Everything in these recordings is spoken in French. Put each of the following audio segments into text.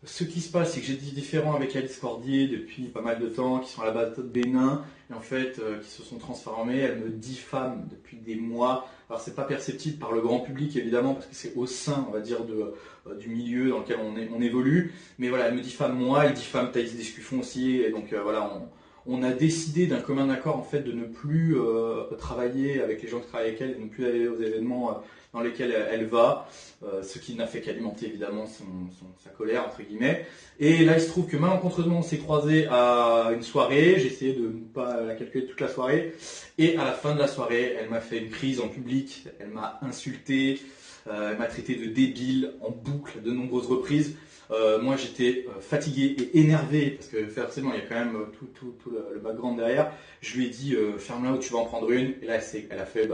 Ce qui se passe, c'est que j'ai des différends avec Alice Cordier depuis pas mal de temps, qui sont à la base de Bénin, et en fait, qui se sont transformés. Elle me diffame depuis des mois. Alors, c'est pas perceptible par le grand public, évidemment, parce que c'est au sein, on va dire, du milieu dans lequel on évolue. Mais voilà, elle me diffame moi, elle diffame Thaïs Descuffon aussi, et donc voilà, on a décidé d'un commun accord en fait de ne plus travailler avec les gens qui travaillent avec elle, de ne plus aller aux événements dans lesquels elle va, ce qui n'a fait qu'alimenter évidemment sa colère entre guillemets. Et là il se trouve que malencontreusement on s'est croisés à une soirée, j'ai essayé de ne pas la calculer toute la soirée, et à la fin de la soirée elle m'a fait une crise en public, elle m'a insulté, elle m'a traité de débile en boucle de nombreuses reprises. Moi j'étais fatigué et énervé parce que forcément il y a quand même tout le background derrière. Je lui ai dit ferme-la ou tu vas en prendre une. Et là elle a fait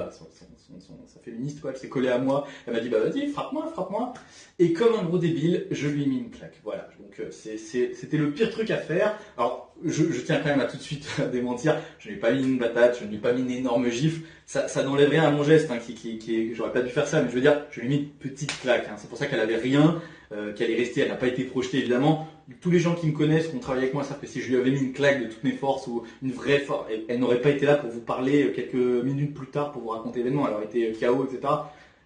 sa féministe quoi, elle s'est collée à moi. Elle m'a dit bah vas-y frappe-moi. Et comme un gros débile, je lui ai mis une claque. Voilà, donc c'était le pire truc à faire. Alors je tiens quand même à tout de suite démentir. Je n'ai pas mis une patate, je ne lui ai pas mis une énorme gifle. Ça n'enlève rien à mon geste, hein, j'aurais pas dû faire ça, mais je veux dire, je lui ai mis une petite claque. Hein. C'est pour ça qu'elle avait rien. Qu'elle est restée, elle n'a pas été projetée évidemment. Tous les gens qui me connaissent, qui ont travaillé avec moi, savent que si je lui avais mis une claque de toutes mes forces ou une vraie force, elle n'aurait pas été là pour vous parler quelques minutes plus tard pour vous raconter l'événement. Elle aurait été KO, etc.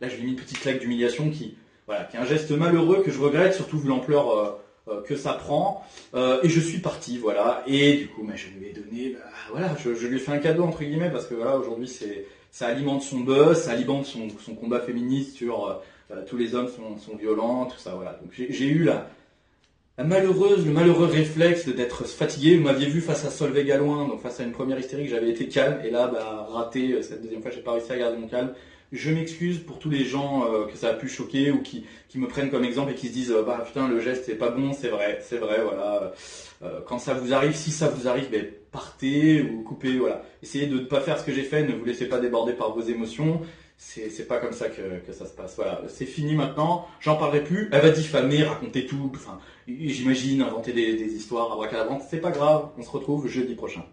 Là, je lui ai mis une petite claque d'humiliation qui est un geste malheureux que je regrette, surtout vu l'ampleur que ça prend. Et je suis parti, voilà. Et du coup, je lui ai donné, je lui ai fait un cadeau entre guillemets parce que voilà, aujourd'hui, ça alimente son buzz, ça alimente son combat féministe sur tous les hommes sont violents, tout ça, voilà. Donc j'ai eu le malheureux réflexe d'être fatigué. Vous m'aviez vu face à Solveig Galloin, donc face à une première hystérique, j'avais été calme, et là, raté, cette deuxième fois, j'ai pas réussi à garder mon calme. Je m'excuse pour tous les gens que ça a pu choquer ou qui me prennent comme exemple et qui se disent putain le geste c'est pas bon, c'est vrai, voilà. Quand ça vous arrive, si ça vous arrive, partez ou coupez, voilà. Essayez de ne pas faire ce que j'ai fait, ne vous laissez pas déborder par vos émotions. C'est pas comme ça que ça se passe. Voilà, c'est fini maintenant, j'en parlerai plus. Elle va diffamer, raconter tout, j'imagine, inventer des histoires abracadabrantes. C'est pas grave, on se retrouve jeudi prochain.